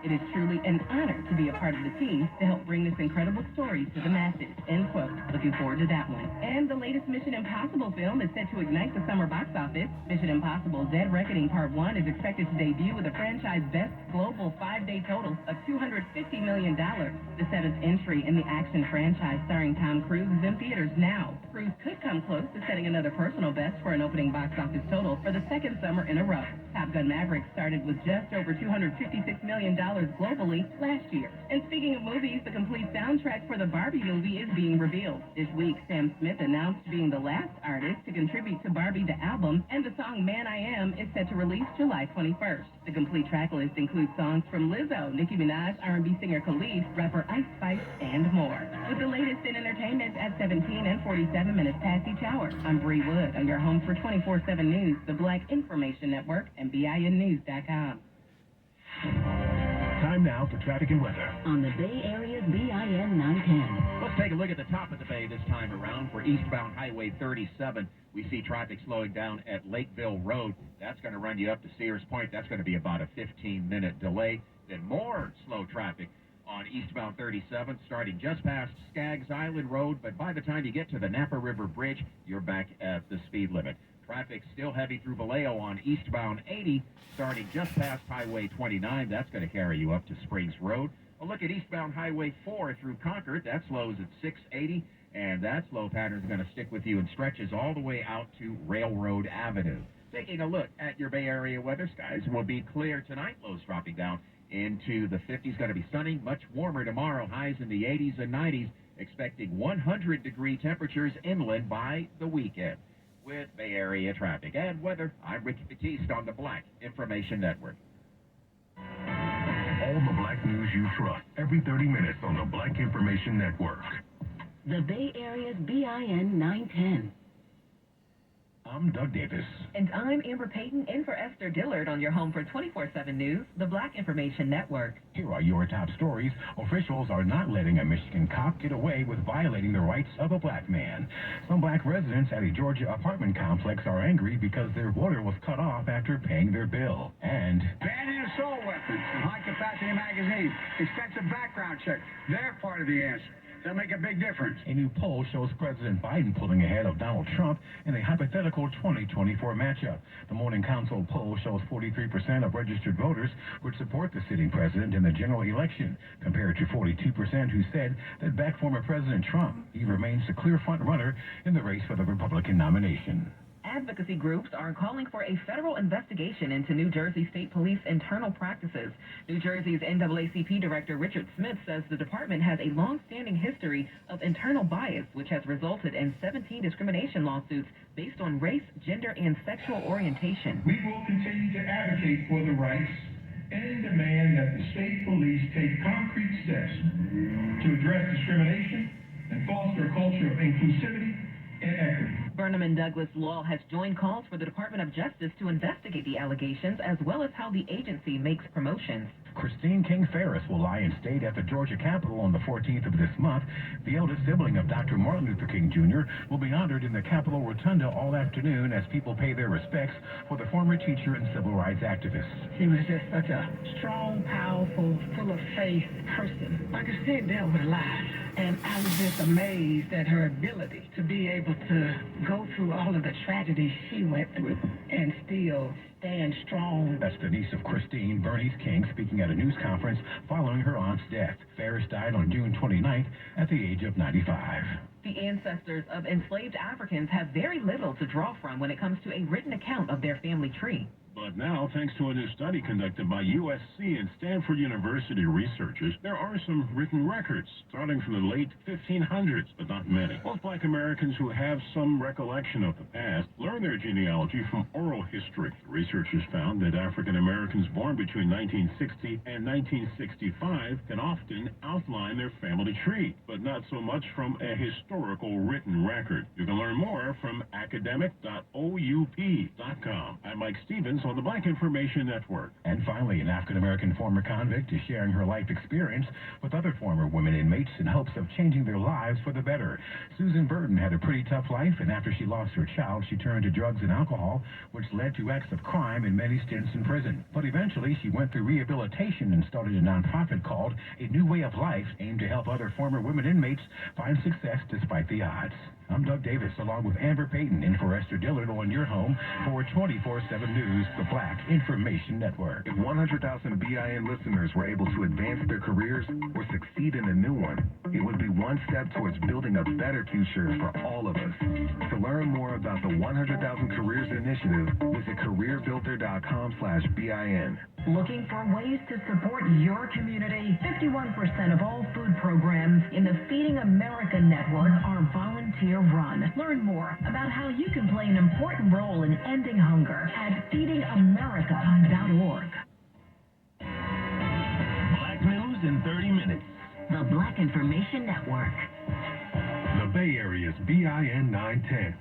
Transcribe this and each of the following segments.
It is truly an honor to be a part of the team to help bring this incredible story to the masses, end quote. Looking forward to that one. And the latest Mission Impossible film is set to ignite the summer box office. Mission Impossible Dead Reckoning Part 1 is expected to debut with a franchise best global 5-day total of $250 million. The seventh entry in the action franchise starring Tom Cruise is in theaters now. Cruise could come close to setting another personal best for an opening box office total for the second summer in a row. Top Gun Maverick started with just over $256 million globally last year. And speaking of movies, the complete soundtrack for the Barbie movie is being revealed. This week, Sam Smith announced being the last artist to contribute to Barbie the album, and the song Man I Am is set to release July 21st. The complete track list includes songs from Lizzo, Nicki Minaj, R&B singer Khalid, rapper Ice Spice, and more. With the latest in entertainment at 17 and 47 minutes past each hour, I'm Bree Wood on your home for 24/7 News, the Black Information Network, and BINnews.com. Time now for traffic and weather on the Bay Area's BIN 910. Let's take a look at the top of the bay this time around. For eastbound Highway 37, we see traffic slowing down at Lakeville Road. That's going to run you up to Sears Point. That's going to be about a 15-minute delay. Then more slow traffic on eastbound 37, starting just past Skaggs Island Road. But by the time you get to the Napa River Bridge, you're back at the speed limit. Traffic still heavy through Vallejo on eastbound 80, starting just past Highway 29. That's going to carry you up to Springs Road. A look at eastbound Highway 4 through Concord. That slows at 680, and that slow pattern is going to stick with you and stretches all the way out to Railroad Avenue. Taking a look at your Bay Area weather, skies will be clear tonight. Lows dropping down into the 50s. Going to be sunny, much warmer tomorrow. Highs in the 80s and 90s. Expecting 100-degree temperatures inland by the weekend. With Bay Area traffic and weather, I'm Ricky Batiste on the Black Information Network. All the black news you trust every 30 minutes on the Black Information Network. The Bay Area's BIN 910. I'm Doug Davis. And I'm Amber Payton, in for Esther Dillard on your home for 24/7 News, the Black Information Network. Here are your top stories. Officials are not letting a Michigan cop get away with violating the rights of a black man. Some black residents at a Georgia apartment complex are angry because their water was cut off after paying their bill. And banning assault weapons and high-capacity magazines, extensive background check. They're part of the answer. They'll make a big difference. A new poll shows President Biden pulling ahead of Donald Trump in a hypothetical 2024 matchup. The Morning Consult poll shows 43% of registered voters would support the sitting president in the general election, compared to 42% who said that back former President Trump. He remains the clear front runner in the race for the Republican nomination. Advocacy groups are calling for a federal investigation into New Jersey State Police internal practices. New Jersey's NAACP Director Richard Smith says the department has a long-standing history of internal bias, which has resulted in 17 discrimination lawsuits based on race, gender, and sexual orientation. We will continue to advocate for the rights and demand that the state police take concrete steps to address discrimination and foster a culture of inclusivity and equity. Burnham and Douglas Law has joined calls for the Department of Justice to investigate the allegations, as well as how the agency makes promotions. Christine King Ferris will lie in state at the Georgia Capitol on the 14th of this month. The eldest sibling of Dr. Martin Luther King Jr. will be honored in the Capitol Rotunda all afternoon as people pay their respects for the former teacher and civil rights activist. She was just such a strong, powerful, full of faith person. Like I said, dealt with a lot. And I was just amazed at her ability to be able to go through all of the tragedies she went through and still stand strong. That's the niece of Christine, Bernice King, speaking at a news conference following her aunt's death. Ferris died on June 29th at the age of 95. The ancestors of enslaved Africans have very little to draw from when it comes to a written account of their family tree. But now, thanks to a new study conducted by USC and Stanford University researchers, there are some written records, starting from the late 1500s, but not many. Most black Americans who have some recollection of the past learn their genealogy from oral history. The researchers found that African Americans born between 1960 and 1965 can often outline their family tree, but not so much from a historical written record. You can learn more from academic.oup.com. I'm Mike Stevens on the Black Information Network. And finally, an African-American former convict is sharing her life experience with other former women inmates in hopes of changing their lives for the better. Susan Burton had a pretty tough life, and after she lost her child, she turned to drugs and alcohol, which led to acts of crime and many stints in prison. But eventually, she went through rehabilitation and started a nonprofit called A New Way of Life, aimed to help other former women inmates find success despite the odds. I'm Doug Davis, along with Amber Payton, in for Esther Dillard on your home for 24/7 News, the Black Information Network. If 100,000 BIN listeners were able to advance their careers or succeed in a new one, it would be one step towards building a better future for all of us. To learn more about the 100,000 Careers Initiative, visit careerbuilder.com/BIN. Looking for ways to support your community? 51% of all food programs in the Feeding America network are volunteer run. Learn more about how you can play an important role in ending hunger at feedingamerica.org. Black news in 30 minutes. The Black Information Network. The Bay Area's BIN 910.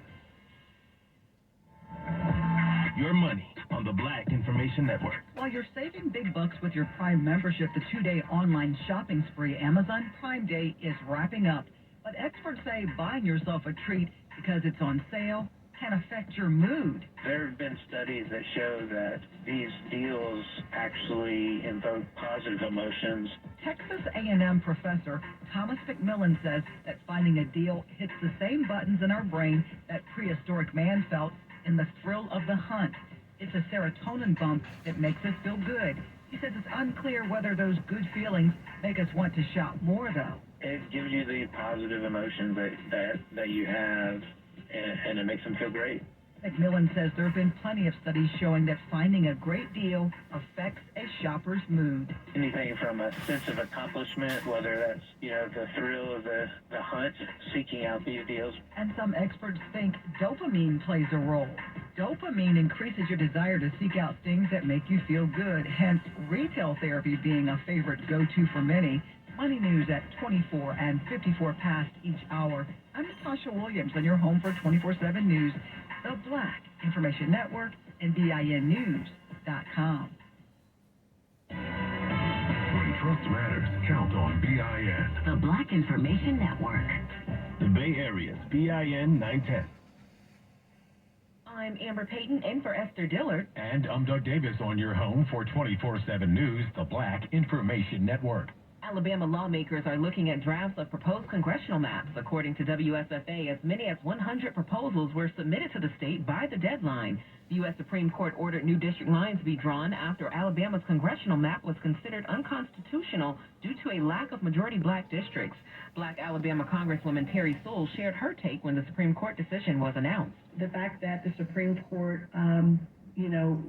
Your money on the Black Information Network. While you're saving big bucks with your Prime membership, the 2-day online shopping spree, Amazon Prime Day is wrapping up. But experts say buying yourself a treat because it's on sale can affect your mood. There have been studies that show that these deals actually invoke positive emotions. Texas A&M professor Thomas McMillan says that finding a deal hits the same buttons in our brain that prehistoric man felt in the thrill of the hunt. It's a serotonin bump that makes us feel good. He says it's unclear whether those good feelings make us want to shop more, though. It gives you the positive emotions that you have, and it makes them feel great. McMillan says there have been plenty of studies showing that finding a great deal affects a shopper's mood. Anything from a sense of accomplishment, whether that's, the thrill of the hunt, seeking out these deals. And some experts think dopamine plays a role. Dopamine increases your desire to seek out things that make you feel good, hence retail therapy being a favorite go-to for many. Money news at 24 and 54 past each hour. I'm Natasha Williams on your home for 24/7 News, the Black Information Network, and BINnews.com. When trust matters, count on BIN. The Black Information Network. The Bay Area's BIN 910. I'm Amber Payton in for Esther Dillard. And I'm Doug Davis on your home for 24/7 News, the Black Information Network. Alabama lawmakers are looking at drafts of proposed congressional maps. According to WSFA, as many as 100 proposals were submitted to the state by the deadline. The U.S. Supreme Court ordered new district lines to be drawn after Alabama's congressional map was considered unconstitutional due to a lack of majority black districts. Black Alabama Congresswoman Terry Sewell shared her take when the Supreme Court decision was announced. The fact that the Supreme Court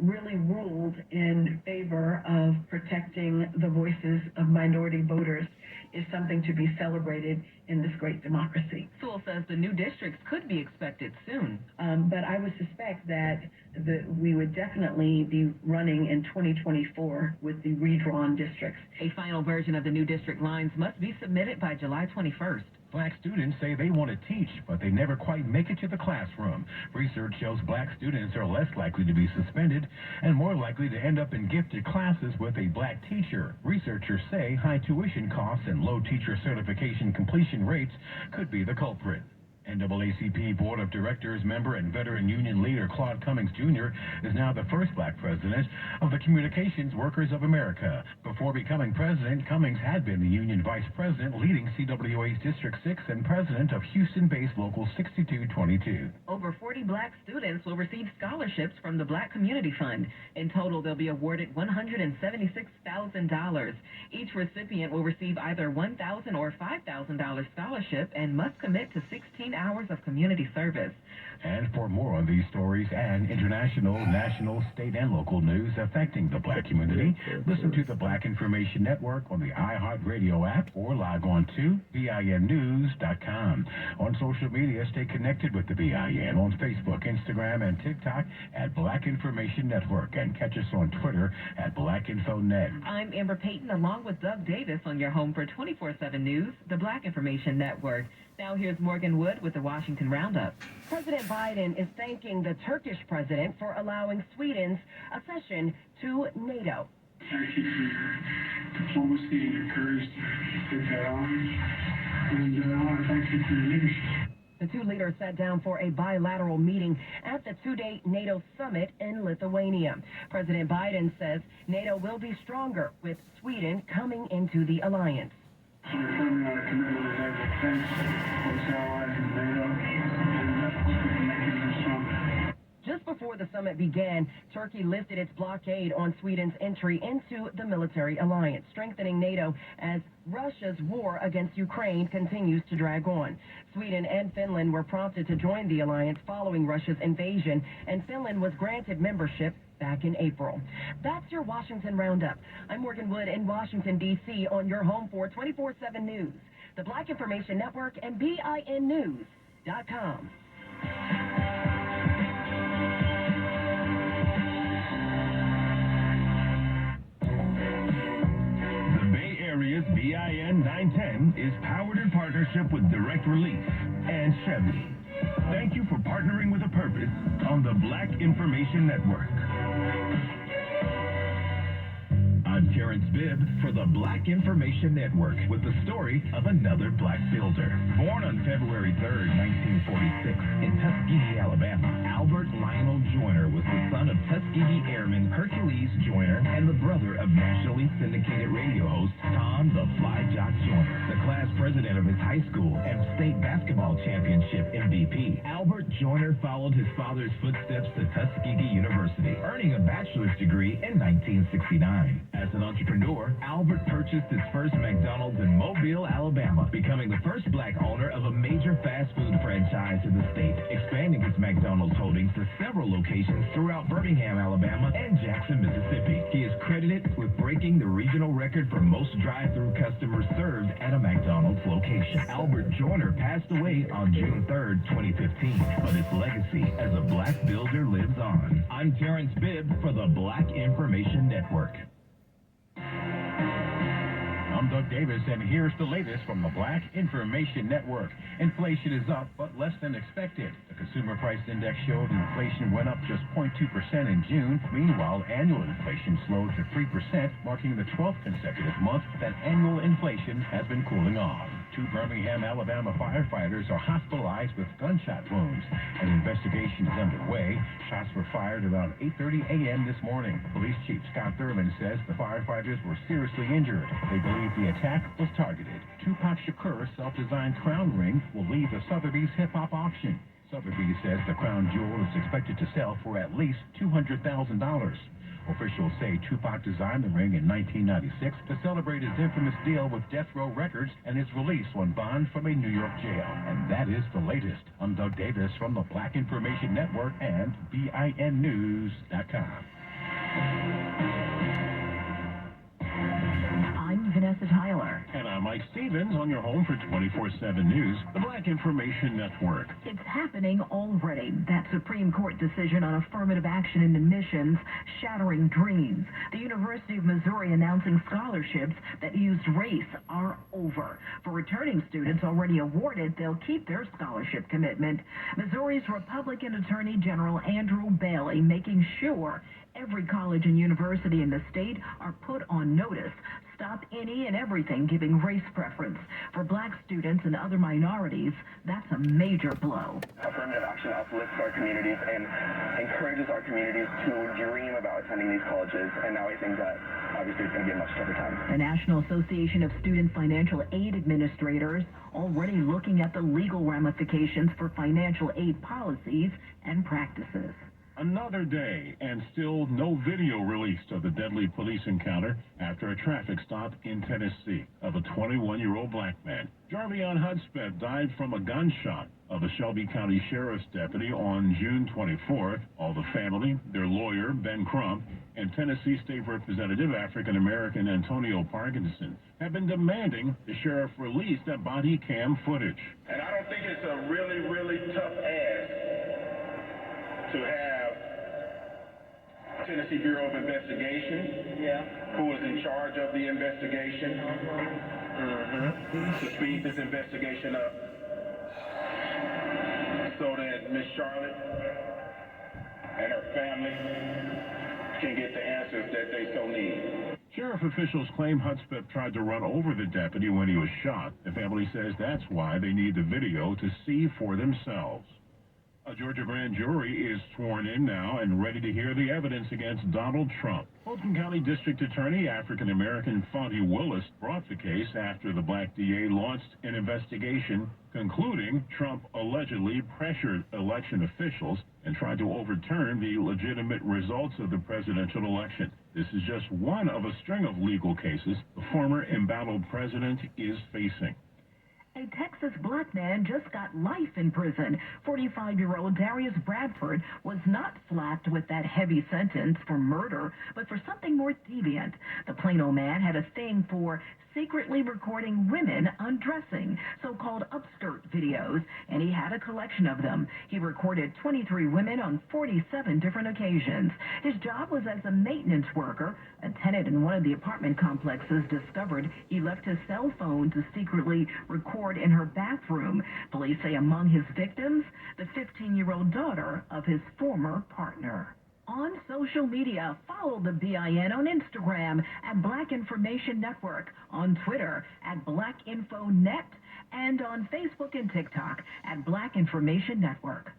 really ruled in favor of protecting the voices of minority voters is something to be celebrated in this great democracy. Sewell says the new districts could be expected soon. But I would suspect that we would definitely be running in 2024 with the redrawn districts. A final version of the new district lines must be submitted by July 21st. Black students say they want to teach, but they never quite make it to the classroom. Research shows black students are less likely to be suspended and more likely to end up in gifted classes with a black teacher. Researchers say high tuition costs and low teacher certification completion rates could be the culprit. NAACP Board of Directors member and veteran union leader Claude Cummings Jr. is now the first black president of the Communications Workers of America. Before becoming president, Cummings had been the union vice president leading CWA's District 6 and president of Houston-based Local 6222. Over 40 black students will receive scholarships from the Black Community Fund. In total, they'll be awarded $176,000. Each recipient will receive either $1,000 or $5,000 scholarship and must commit to 16 hours of community service. And for more on these stories and international, national, state, and local news affecting the black community, listen to the Black Information Network on the iHeartRadio app or log on to BINnews.com. On social media, stay connected with the BIN on Facebook, Instagram, and TikTok at Black Information Network, and catch us on Twitter at BlackInfoNet. I'm Amber Payton along with Doug Davis on your home for 24/7 News, the Black Information Network. Now here's Morgan Wood with the Washington Roundup. President Biden is thanking the Turkish president for allowing Sweden's accession to NATO. Thank you for your diplomacy and your courage to take that on. And I want to thank you for your leadership. The two leaders sat down for a bilateral meeting at the two-day NATO summit in Lithuania. President Biden says NATO will be stronger with Sweden coming into the alliance. We're forming our commitment to naval defense, close allies in NATO, and we can make it even stronger. Just before the summit began, Turkey lifted its blockade on Sweden's entry into the military alliance, strengthening NATO as Russia's war against Ukraine continues to drag on. Sweden and Finland were prompted to join the alliance following Russia's invasion, and Finland was granted membership back in April. That's your Washington Roundup. I'm Morgan Wood in Washington, D.C. on your home for 24/7 News, the Black Information Network, and BINnews.com. Area's BIN 910 is powered in partnership with Direct Relief and Chevy. Thank you for partnering with a purpose on the Black Information Network. I'm Terrence Bibb for the Black Information Network with the story of another black builder. Born on February 3rd, 1946 in Tuskegee, Alabama, Albert Lionel Joyner was the son of Tuskegee Airman Hercules Joyner and the brother of nationally syndicated radio host Tom the Fly Jock Joyner, the class president of his high school and state basketball championship MVP. Albert Joyner followed his father's footsteps to Tuskegee University, earning a bachelor's degree in 1969. As an entrepreneur, Albert purchased his first McDonald's in Mobile, Alabama, becoming the first black owner of a major fast food franchise in the state, expanding his McDonald's holdings to several locations throughout Birmingham, Alabama, and Jackson, Mississippi. He is credited with breaking the regional record for most drive-through customers served at a McDonald's location. Albert Joyner passed away on June 3rd, 2015, but his legacy as a black builder lives on. I'm Terrence Bibb for the Black Information Network. I'm Doug Davis, and here's the latest from the Black Information Network. Inflation is up, but less than expected. The Consumer Price Index showed inflation went up just 0.2% in June. Meanwhile, annual inflation slowed to 3%, marking the 12th consecutive month that annual inflation has been cooling off. 2 Birmingham, Alabama firefighters are hospitalized with gunshot wounds. An investigation is underway. Shots were fired around 8:30 a.m. this morning. Police Chief Scott Thurman says the firefighters were seriously injured. They believe the attack was targeted. Tupac Shakur's self-designed crown ring will leave the Sotheby's hip-hop auction. Sotheby's says the crown jewel is expected to sell for at least $200,000. Officials say Tupac designed the ring in 1996 to celebrate his infamous deal with Death Row Records and his release on bond from a New York jail. And that is the latest. I'm Doug Davis from the Black Information Network and BINnews.com. I'm Vanessa Tyler. And I'm Mike Stevens on your home for 24/7 News, the Black Information Network. It's happening already. That Supreme Court decision on affirmative action in admissions, shattering dreams. The University of Missouri announcing scholarships that used race are over. For returning students already awarded, they'll keep their scholarship commitment. Missouri's Republican Attorney General Andrew Bailey making sure every college and university in the state are put on notice. Stop any and everything giving race preference. For black students and other minorities, that's a major blow. Affirmative action uplifts our communities and encourages our communities to dream about attending these colleges, and now I think that obviously it's going to be a much tougher time. The National Association of Student Financial Aid Administrators already looking at the legal ramifications for financial aid policies and practices. Another day, and still no video released of the deadly police encounter after a traffic stop in Tennessee of a 21-year-old black man. Jarvion Hudspeth died from a gunshot of a Shelby County Sheriff's deputy on June 24th. All the family, their lawyer, Ben Crump, and Tennessee State Representative African-American Antonio Parkinson have been demanding the sheriff release that body cam footage. And I don't think it's a really, really tough ask to have Tennessee Bureau of Investigation, who is in charge of the investigation, to speed this investigation up so that Miss Charlotte and her family can get the answers that they so need. Sheriff officials claim Hudspeth tried to run over the deputy when he was shot. The family says that's why they need the video to see for themselves. A Georgia grand jury is sworn in now and ready to hear the evidence against Donald Trump. Fulton County District Attorney African-American Fonte Willis brought the case after the black DA launched an investigation concluding Trump allegedly pressured election officials and tried to overturn the legitimate results of the presidential election. This is just one of a string of legal cases the former embattled president is facing. A Texas black man just got life in prison. 45-year-old Darius Bradford was not slapped with that heavy sentence for murder, but for something more deviant. The Plano man had a thing for secretly recording women undressing, so-called upskirt videos, and he had a collection of them. He recorded 23 women on 47 different occasions. His job was as a maintenance worker. A tenant in one of the apartment complexes discovered he left his cell phone to secretly record in her bathroom. Police say among his victims, the 15-year-old daughter of his former partner. On social media, follow the BIN on Instagram at Black Information Network, on Twitter at BlackInfoNet, and on Facebook and TikTok at Black Information Network.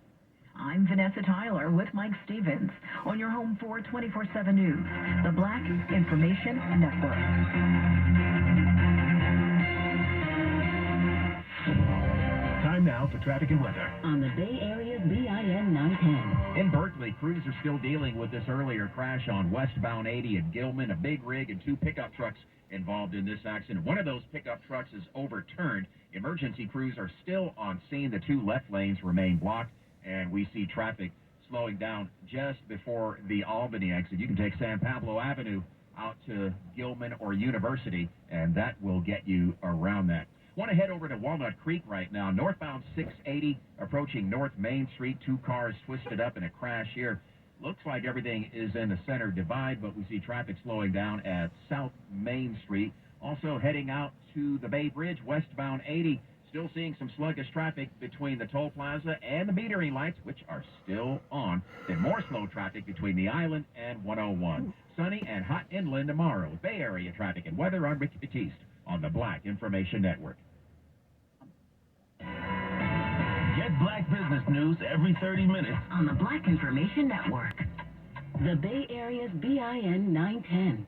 I'm Vanessa Tyler with Mike Stevens on your home for 24/7 News, the Black Information Network. Time now for traffic and weather on the Bay Area's BIN 910. In Berkeley, crews are still dealing with this earlier crash on westbound 80 at Gilman. A big rig and two pickup trucks involved in this accident. One of those pickup trucks is overturned. Emergency crews are still on scene. The two left lanes remain blocked, and we see traffic slowing down just before the Albany exit. You can take San Pablo Avenue out to Gilman or University, and that will get you around that. Want to head over to Walnut Creek right now. Northbound 680 approaching North Main Street. Two cars twisted up in a crash here. Looks like everything is in the center divide, but we see traffic slowing down at South Main Street. Also heading out to the Bay Bridge, westbound 80. Still seeing some sluggish traffic between the toll plaza and the metering lights, which are still on. Then more slow traffic between the island and 101. Sunny and hot inland tomorrow. Bay Area traffic and weather. I'm Ricky Batiste on the Black Information Network. Get Black business news every 30 minutes on the Black Information Network. The Bay Area's BIN 910.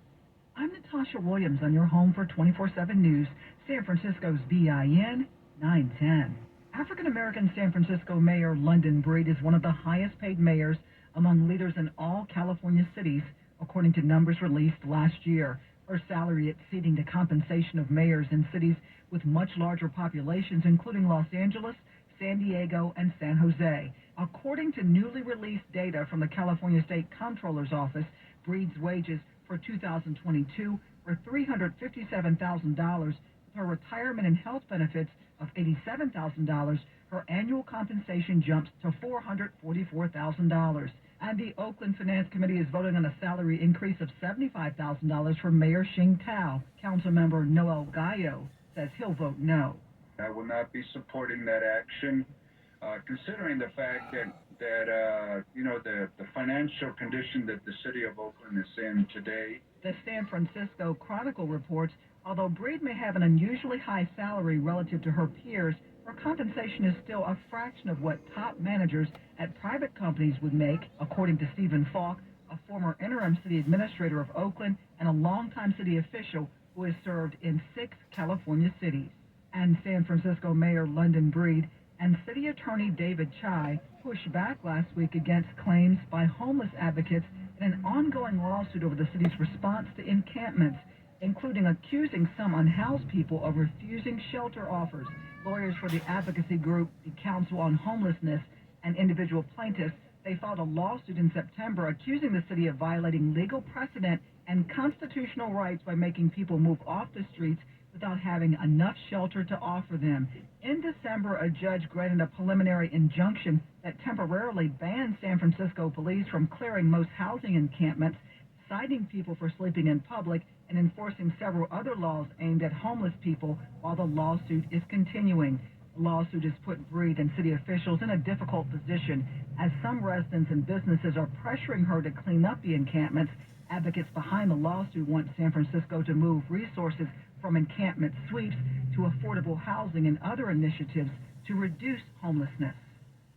I'm Natasha Williams on your home for 24/7 News, San Francisco's BIN 910. African-American San Francisco Mayor London Breed is one of the highest paid mayors among leaders in all California cities, according to numbers released last year. Her salary exceeding the compensation of mayors in cities with much larger populations, including Los Angeles, San Diego, and San Jose. According to newly released data from the California State Comptroller's Office, Breed's wages for 2022 were $357,000. With her retirement and health benefits of $87,000, her annual compensation jumps to $444,000. And the Oakland Finance Committee is voting on a salary increase of $75,000 for Mayor Xing Tao. Councilmember Noel Gallo says he'll vote no. I will not be supporting that action, considering the fact that the financial condition that the city of Oakland is in today. The San Francisco Chronicle reports, although Breed may have an unusually high salary relative to her peers, her compensation is still a fraction of what top managers at private companies would make, according to Stephen Falk, a former interim city administrator of Oakland and a longtime city official who has served in 6 California cities. And San Francisco Mayor London Breed and City Attorney David Chai pushed back last week against claims by homeless advocates in an ongoing lawsuit over the city's response to encampments, including accusing some unhoused people of refusing shelter offers. Lawyers for the advocacy group, the Council on Homelessness, and individual plaintiffs, they filed a lawsuit in September accusing the city of violating legal precedent and constitutional rights by making people move off the streets without having enough shelter to offer them. In December, a judge granted a preliminary injunction that temporarily banned San Francisco police from clearing most housing encampments, citing people for sleeping in public, and enforcing several other laws aimed at homeless people while the lawsuit is continuing. The lawsuit has put Breed and city officials in a difficult position as some residents and businesses are pressuring her to clean up the encampments. Advocates behind the lawsuit want San Francisco to move resources from encampment sweeps to affordable housing and other initiatives to reduce homelessness.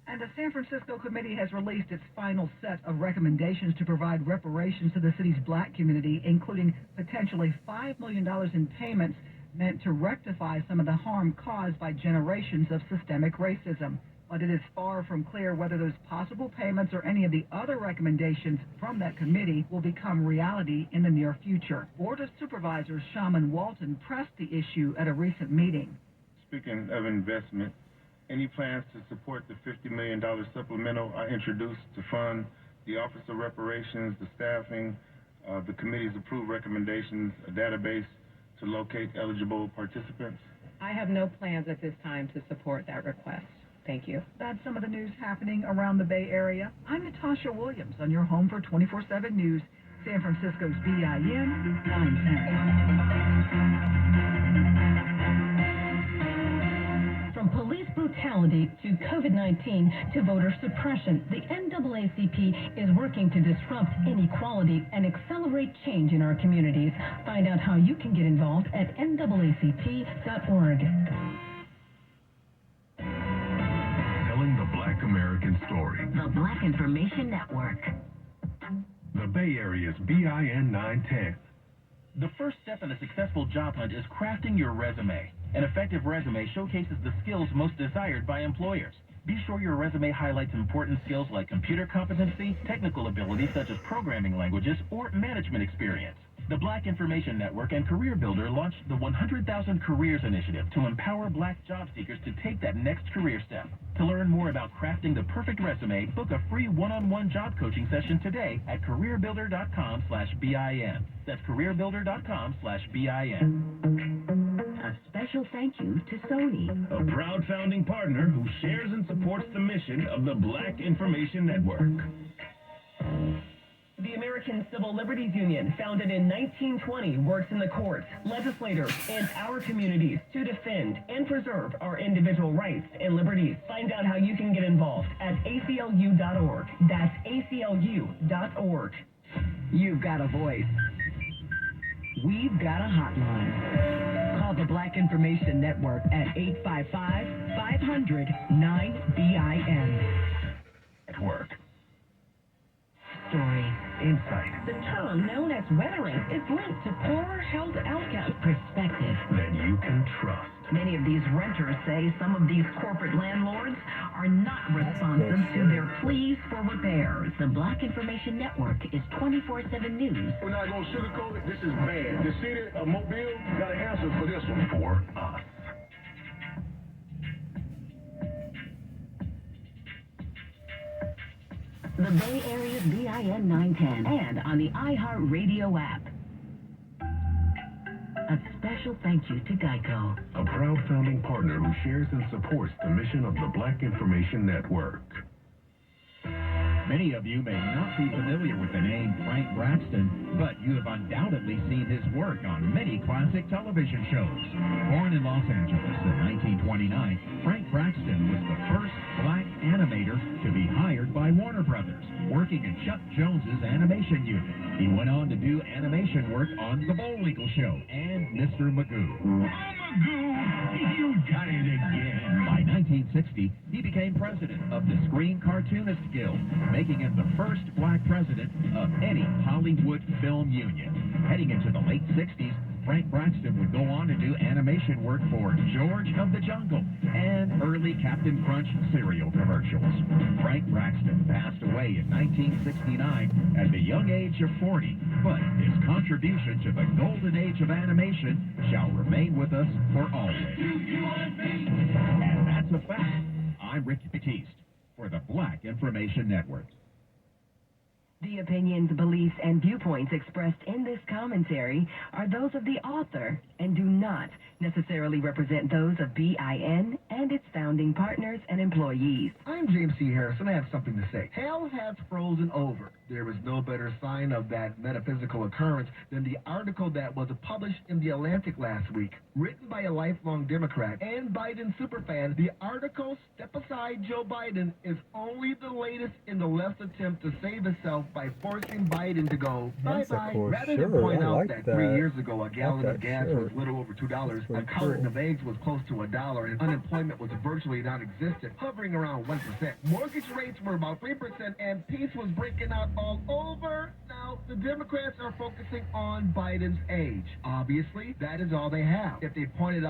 And the San Francisco committee has released its final set of recommendations to provide reparations to the city's black community, including potentially $5 million in payments meant to rectify some of the harm caused by generations of systemic racism. But it is far from clear whether those possible payments or any of the other recommendations from that committee will become reality in the near future. Board of Supervisors Shaman Walton pressed the issue at a recent meeting. Speaking of investment, any plans to support the $50 million supplemental I introduced to fund the Office of Reparations, the staffing, the committee's approved recommendations, a database to locate eligible participants? I have no plans at this time to support that request. Thank you. That's some of the news happening around the Bay Area. I'm Natasha Williams on your home for 24/7 News, San Francisco's BIN 910. From police brutality to COVID-19 to voter suppression, the NAACP is working to disrupt inequality and accelerate change in our communities. Find out how you can get involved at NAACP.org. Telling the Black American story. The Black Information Network. The Bay Area's BIN 910. The first step in a successful job hunt is crafting your resume. An effective resume showcases the skills most desired by employers. Be sure your resume highlights important skills like computer competency, technical abilities such as programming languages, or management experience. The Black Information Network and Career Builder launched the 100,000 Careers Initiative to empower Black job seekers to take that next career step. To learn more about crafting the perfect resume, book a free one-on-one job coaching session today at careerbuilder.com/BIN. That's careerbuilder.com/BIN. A special thank you to Sony, a proud founding partner who shares and supports the mission of the Black Information Network. The American Civil Liberties Union, founded in 1920, works in the courts, legislators, and our communities to defend and preserve our individual rights and liberties. Find out how you can get involved at ACLU.org. That's ACLU.org. You've got a voice. We've got a hotline. Call the Black Information Network at 855-500-9BIN. Network. Story. Insight. The term known as weathering is linked to poorer held outcomes. Perspective. That you can trust. Many of these renters say some of these corporate landlords are not responsive to their pleas for repairs. The Black Information Network is 24/7 News. We're not going to sugarcoat it. This is bad. The city of Mobile got an answer for this one. For us. The Bay Area's BIN 910 and on the iHeartRadio app. A special thank you to Geico, a proud founding partner who shares and supports the mission of the Black Information Network. Many of you may not be familiar with the name Frank Braxton, but you have undoubtedly seen his work on many classic television shows. Born in Los Angeles in 1929, Frank Braxton was the first black animator to be hired by Warner Brothers, working in Chuck Jones's animation unit. He went on to do animation work on The Bullwinkle Show and Mr. Magoo. Oh, Magoo, you got it again. By 1960, he became president of the Screen Cartoonist Guild, making him the first black president of any Hollywood film union. Heading into the late 60s, Frank Braxton would go on to do animation work for George of the Jungle and early Captain Crunch cereal commercials. Frank Braxton passed away in 1969 at the young age of 40, but his contribution to the golden age of animation shall remain with us for always. And that's a fact. I'm Ricky Batiste for the Black Information Network. The opinions, beliefs, and viewpoints expressed in this commentary are those of the author and do not necessarily represent those of BIN, and its founding partners and employees. I'm James C. Harrison. I have something to say. Hell has frozen over. There is no better sign of that metaphysical occurrence than the article that was published in The Atlantic last week. Written by a lifelong Democrat and Biden superfan, the article, Step Aside Joe Biden, is only the latest in the left's attempt to save itself by forcing Biden to go bye-bye. Rather than point out that 3 years ago a gallon of gas was little over $2, a carton of eggs was close to $1, and unemployment was virtually non-existent, hovering around 1%. Mortgage rates were about 3%, and peace was breaking out all over. Now, the Democrats are focusing on Biden's age. Obviously, that is all they have. If they pointed out